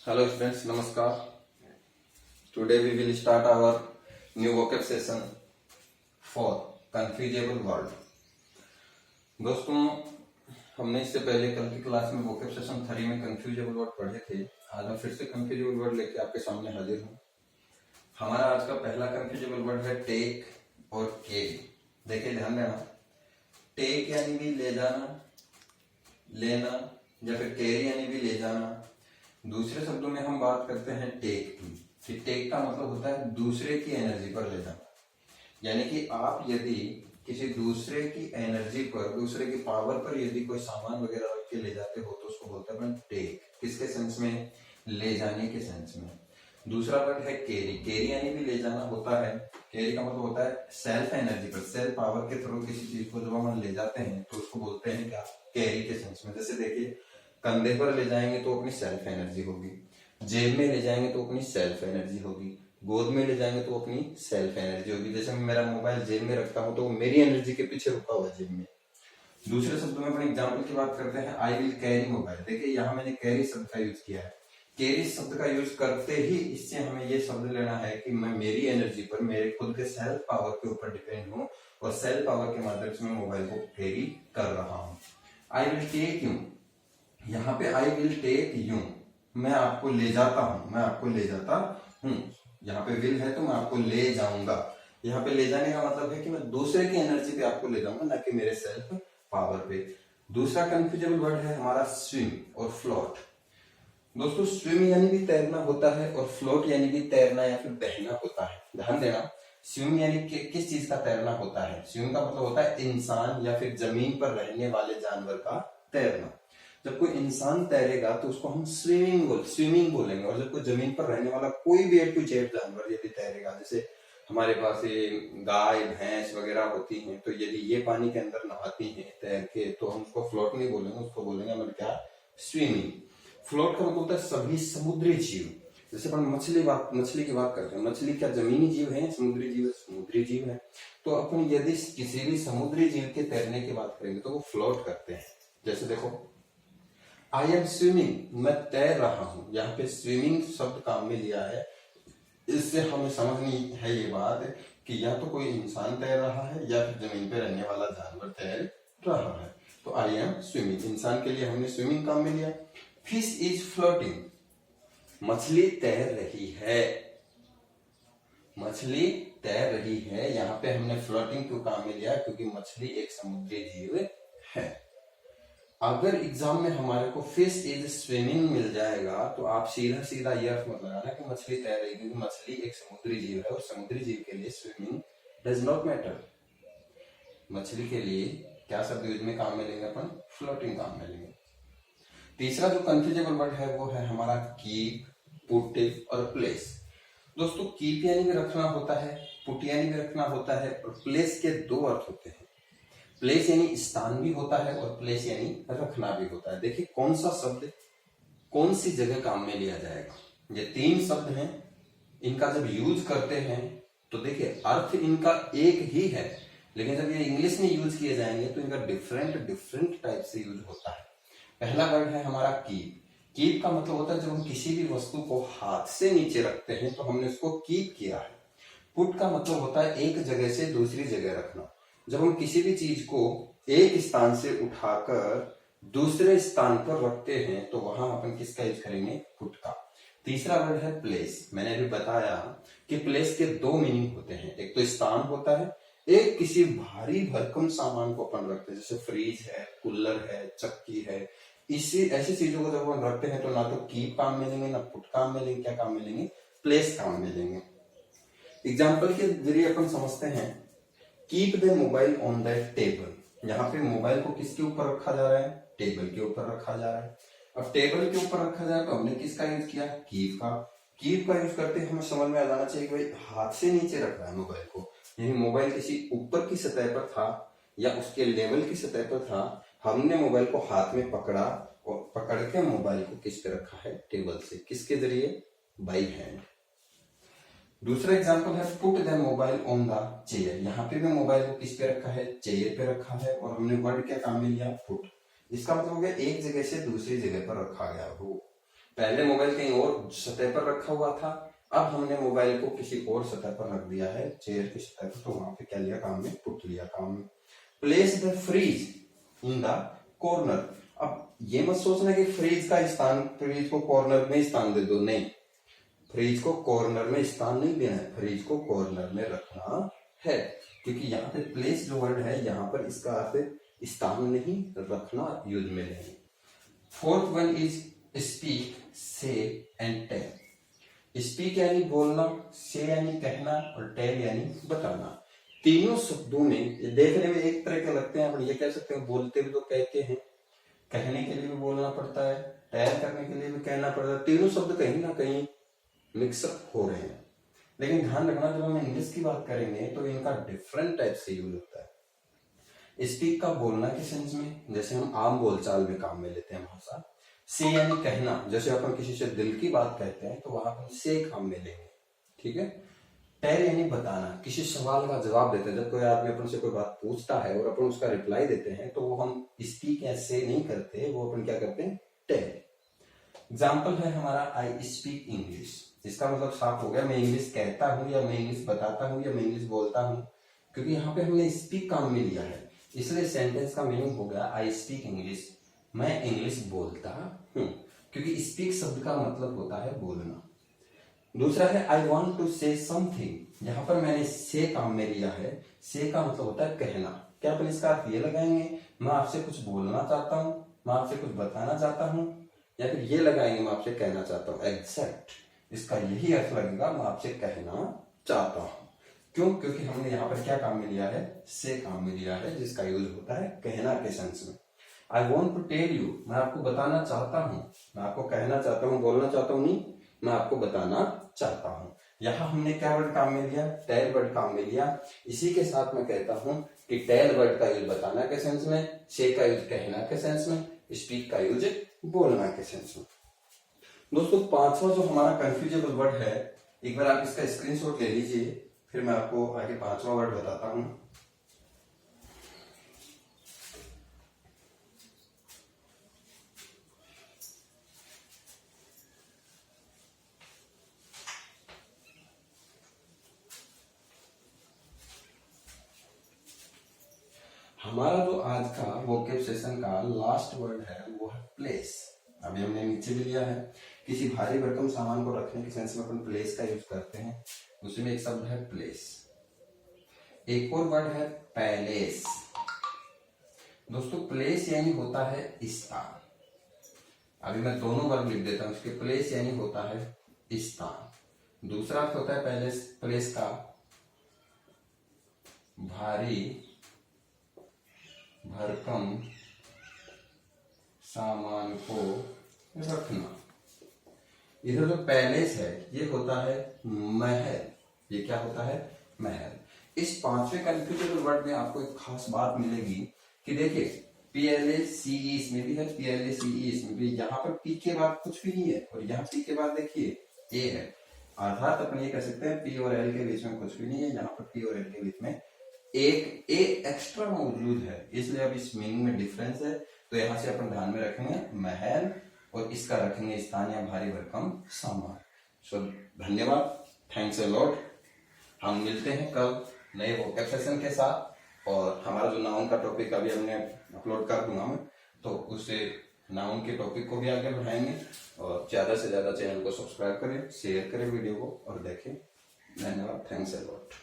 Hello students, Namaskar. Today we will start our new vocab session for confusable word. दोस्तों, हमने इससे पहले कल की क्लास में vocab सेशन 3 में confusable word पढ़े थे। आज मैं फिर से confusable word लेके आपके सामने हाजिर हूँ। हमारा आज का पहला confusable word है take और carry। देखिए ध्यान देना, take यानी भी ले जाना, लेना, या फिर carry यानी भी ले जाना। दूसरे शब्दों में हम बात करते हैं टेक की, कि टेक का मतलब होता है दूसरे की एनर्जी पर ले जाना। यानी कि आप यदि किसी दूसरे की एनर्जी पर, दूसरे की पावर पर यदि कोई सामान वगैरह रख के ले जाते हो तो उसको बोलते हैं टेक। किसके सेंस में? ले जाने के सेंस में। दूसरा वर्ड है कैरी। कैरी यानी भी ले जाना होता है। कैरी का मतलब होता है सेल्फ एनर्जी पर, सेल्फ पावर के थ्रू किसी चीज को जब हम ले जाते हैं तो उसको बोलते हैं क्या? कैरी के सेंस में। जैसे देखिए, कंधे पर ले जाएंगे तो अपनी सेल्फ एनर्जी होगी, जेब में ले जाएंगे तो अपनी सेल्फ एनर्जी होगी, गोद में ले जाएंगे तो अपनी सेल्फ एनर्जी होगी। जैसे मैं मेरा मोबाइल जेब में रखता हूं तो वो मेरी एनर्जी के पीछे रुका हुआ जेब में। दूसरे शब्दों में अपने एग्जाम्पल की बात करते हैं, आई विल कैरी मोबाइल। देखिए यहाँ मैंने कैरी शब्द का यूज किया है। कैरी शब्द का यूज करते ही इससे हमें ये शब्द लेना है कि मैं मेरी एनर्जी पर, मेरे खुद के सेल्फ पावर के ऊपर डिपेंड हूँ और सेल्फ पावर के माध्यम से मैं मोबाइल को कैरी कर रहा हूँ। आई विल टेक यू, यहाँ पे आई विल टेक यू, मैं आपको ले जाता हूं, मैं आपको ले जाता हूं। यहाँ पे विल है तो मैं आपको ले जाऊंगा। यहाँ पे ले जाने का मतलब है कि मैं दूसरे की एनर्जी पे आपको ले जाऊंगा, ना कि मेरे सेल्फ पावर पे। दूसरा कंफ्यूजेबल वर्ड है हमारा स्विम और फ्लोट। दोस्तों, स्विम यानी भी तैरना होता है और फ्लोट यानी भी तैरना या फिर बहना होता है। ध्यान देना, स्विम यानी किस चीज का तैरना होता है? स्विम का मतलब होता है इंसान या फिर जमीन पर रहने वाले जानवर का तैरना। जब कोई इंसान तैरेगा तो उसको हम स्विमिंग बोलेंगे, और जब कोई जमीन पर रहने वाला कोई भी ए टू जेड जानवर यदि तैरेगा, जैसे हमारे पास ये गाय भैंस वगैरह होती हैं, तो यदि ये पानी के अंदर नहाती हैं तैर के, तो हम उसको फ्लोट नहीं बोलेंगे, उसको बोलेंगे मतलब क्या? स्विमिंग। फ्लोट का मतलब होता है सभी समुद्री जीव। जैसे अपन मछली की बात करते हैं, मछली क्या जमीनी जीव है? समुद्री जीव है, समुद्री जीव है। तो अपन यदि किसी भी समुद्री जीव के तैरने की बात करेंगे तो वो फ्लोट करते हैं। जैसे देखो, आई एम स्विमिंग, मैं तैर रहा हूं। यहाँ पे स्विमिंग शब्द काम में लिया है। इससे हमें समझनी है ये बात कि या तो कोई इंसान तैर रहा है या फिर जमीन पे रहने वाला जानवर तैर रहा है। तो आई एम स्विमिंग, इंसान के लिए हमने स्विमिंग काम में लिया। फिश इज फ्लोटिंग, मछली तैर रही है, मछली तैर रही है। यहाँ पे हमने फ्लोटिंग क्यों काम में लिया? क्योंकि मछली एक समुद्री जीव है। अगर एग्जाम में हमारे को फिश इज स्विमिंग मिल जाएगा तो आप सीधा सीधा ये अर्थ मत लगाना कि मछली तैर रही है, क्योंकि मछली एक समुद्री जीव है और समुद्री जीव के लिए स्विमिंग डज नॉट मैटर। मछली के लिए क्या शब्द यूज में काम में लेंगे? अपन फ्लोटिंग काम में लेंगे। तीसरा जो कंफ्यूजेबल वर्ड है वो है हमारा कीप, पुट और प्लेस। दोस्तों, कीप यानी भी रखना होता है, पुट यानी भी रखना होता है, और प्लेस के दो अर्थ होते हैं। प्लेस यानी स्थान भी होता है और प्लेस यानी रखना भी होता है। देखिए कौन सा शब्द कौन सी जगह काम में लिया जाएगा। ये तीन शब्द हैं, इनका जब यूज करते हैं तो देखिए अर्थ इनका एक ही है, लेकिन जब ये इंग्लिश में यूज किए जाएंगे तो इनका डिफरेंट टाइप से यूज होता है। पहला वर्ड है हमारा कीप। कीप का मतलब होता है जब हम किसी भी वस्तु को हाथ से नीचे रखते हैं तो हमने उसको कीप किया है। पुट का मतलब होता है एक जगह से दूसरी जगह रखना। जब हम किसी भी चीज को एक स्थान से उठाकर दूसरे स्थान पर रखते हैं तो वहां अपन किसका यूज करेंगे? पुट का। तीसरा वर्ड है प्लेस। मैंने अभी बताया कि प्लेस के दो मीनिंग होते हैं, एक तो स्थान होता है, एक किसी भारी भरकम सामान को अपन रखते हैं, जैसे फ्रिज है, कूलर है, चक्की है। इसी ऐसी चीजों को जब अपन रखते हैं तो ना तो कीप काम में लेंगे, ना पुट काम में लेंगे, क्या काम में लेंगे? प्लेस काम में लेंगे। एग्जाम्पल के जरिए अपन समझते हैं, keep the mobile on the table. यहाँ पे मोबाइल को किसके ऊपर रखा जा रहा है? टेबल के ऊपर रखा जा रहा है। अब टेबल के ऊपर रखा जाए तो हमने किसका यूज किया? कीप का। कीप का यूज करते हमें समझ में आ जाना चाहिए कि भाई हाथ से नीचे रख रहा है मोबाइल को, यानी मोबाइल किसी ऊपर की सतह पर था या उसके लेवल की सतह पर था, हमने मोबाइल को हाथ में पकड़ा और पकड़ के मोबाइल को किस पे रखा है? टेबल से। किसके जरिए? By hand. दूसरा एग्जांपल है put the mobile on the chair. यहाँ पे भी मोबाइल को किस पे रखा है? चेयर पे रखा है, और हमने वर्ड क्या काम में लिया? पुट। इसका मतलब हो गया एक जगह से दूसरी जगह पर रखा गया हो। पहले मोबाइल कहीं और सतह पर रखा हुआ था, अब हमने मोबाइल को किसी और सतह पर रख दिया है, चेयर की सतह पर, तो वहां पे क्या लिया काम में, पुट लिया काम में। Place the fridge in the corner. अब ये मत सोचना कि फ्रीज का स्थान, फ्रीज को कॉर्नर में स्थान दे दो, नहीं, फ्रीज को कॉर्नर में स्थान नहीं देना है, फ्रीज को कॉर्नर में रखना है, क्योंकि यहाँ पे प्लेस जो वर्ड है यहाँ पर इसका अर्थ स्थान नहीं, रखना यूज में नहीं। फोर्थ वन इज स्पीक, से एंड टेल। स्पीक यानी बोलना, से यानी कहना, और टेल यानी बताना। तीनों शब्दों में ये देखने में एक तरह के लगते हैं, पर ये कह सकते हैं बोलते भी तो कहते हैं, कहने के लिए भी बोलना पड़ता है, टेल करने के लिए भी कहना पड़ता है। तीनों शब्द कहीं ना कहीं मिक्सअप हो रहे हैं, लेकिन ध्यान रखना जब हम इंग्लिश की बात करेंगे तो इनका डिफरेंट टाइप से यूज होता है। स्पीक का बोलना के सेंस में, जैसे हम आम बोलचाल में काम में लेते हैं भाषा। से यानी कहना, जैसे अपन किसी से दिल की बात कहते हैं तो वहां पर से काम में लेंगे, ठीक है। टेल यानी बताना, किसी सवाल का जवाब देते हैं, जब कोई आदमी अपन से कोई बात पूछता है और अपन उसका रिप्लाई देते हैं तो वो हम स्पीक या से नहीं करते, वो अपन क्या करते हैं, टेल। एग्जाम्पल है हमारा आई स्पीक इंग्लिश। इसका मतलब साफ हो गया, मैं इंग्लिश कहता हूं, या मैं इंग्लिश बताता हूं, या मैं इंग्लिश बोलता हूं, क्योंकि यहाँ पे हमने स्पीक काम में लिया है, इसलिए सेंटेंस का मीनिंग हो गया आई स्पीक इंग्लिश, मैं इंग्लिश बोलता हूं, क्योंकि स्पीक शब्द का मतलब होता है बोलना। दूसरा है I want to say something. यहाँ पर मैंने से काम में लिया है, से का मतलब होता है कहना। क्या अपन इसका अर्थ ये लगाएंगे, मैं आपसे कुछ बोलना चाहता हूँ, मैं आपसे कुछ बताना चाहता हूँ, या फिर ये लगाएंगे मैं आपसे कहना चाहता हूँ, एग्जैक्ट इसका यही अर्थ लगेगा, मैं आपसे कहना चाहता हूँ। क्यों, क्योंकि हमने यहाँ पर क्या काम में लिया है, से काम में लिया है, जिसका यूज होता है कहना के सेंस में। I want to tell you, मैं आपको बताना चाहता हूँ, मैं आपको कहना चाहता हूँ, बोलना चाहता हूँ नहीं, मैं आपको बताना चाहता हूँ। यहाँ हमने क्या वर्ड काम में लिया, टेल वर्ड काम में लिया। इसी के साथ मैं कहता हूँ कि टेल वर्ड का यूज बताना के सेंस में, से का यूज कहना के सेंस में, स्पीक का यूज बोलना के सेंस में। दोस्तों पांचवा जो हमारा कंफ्यूजेबल वर्ड है, एक बार आप इसका स्क्रीनशॉट ले लीजिए, फिर मैं आपको आगे पांचवा वर्ड बताता हूं। हमारा जो आज का वोकैब सेशन का लास्ट वर्ड है वो है प्लेस। अभी हमने नीचे भी लिया है, किसी भारी भरकम सामान को रखने के सेंस में अपन प्लेस का यूज करते हैं, उसमें एक शब्द है प्लेस। एक और वर्ड है पैलेस। दोस्तों प्लेस यानी होता है स्थान। अभी मैं दोनों वर्ड लिख देता हूं, इसके प्लेस यानी होता है स्थान। दूसरा अर्थ होता है पैलेस, प्लेस का भारी भरकम सामान को रखना। इधर जो पैलेस है ये होता है महल, ये क्या होता है, महल। इस पांचवें कंफ्यूजेबल वर्ड में आपको एक खास बात मिलेगी कि देखिए PLACE इसमें भी है, PLACE इसमें भी, यहाँ पर P के बाद कुछ भी नहीं है, और यहाँ P के बाद देखिए A है, अर्थात अपन ये कह सकते हैं P और L के बीच में कुछ भी नहीं है, यहाँ पर P और L के बीच में एक A एक्स्ट्रा मौजूद है, इसलिए अब इस मीनिंग में डिफरेंस है। तो यहाँ से अपन ध्यान में रखेंगे महल, और इसका रखेंगे स्थान या भारी भरकम सामान। सो धन्यवाद, थैंक्स अ लॉट। हम मिलते हैं कल नए वोकैब सेशन के साथ, और हमारा जो नाउन का टॉपिक अभी हमने अपलोड कर दूंगा मैं, तो उससे नाउन के टॉपिक को भी आगे बढ़ाएंगे। और ज्यादा से ज्यादा चैनल को सब्सक्राइब करें, शेयर करें वीडियो को और देखें। धन्यवाद, थैंक्स अ लॉट।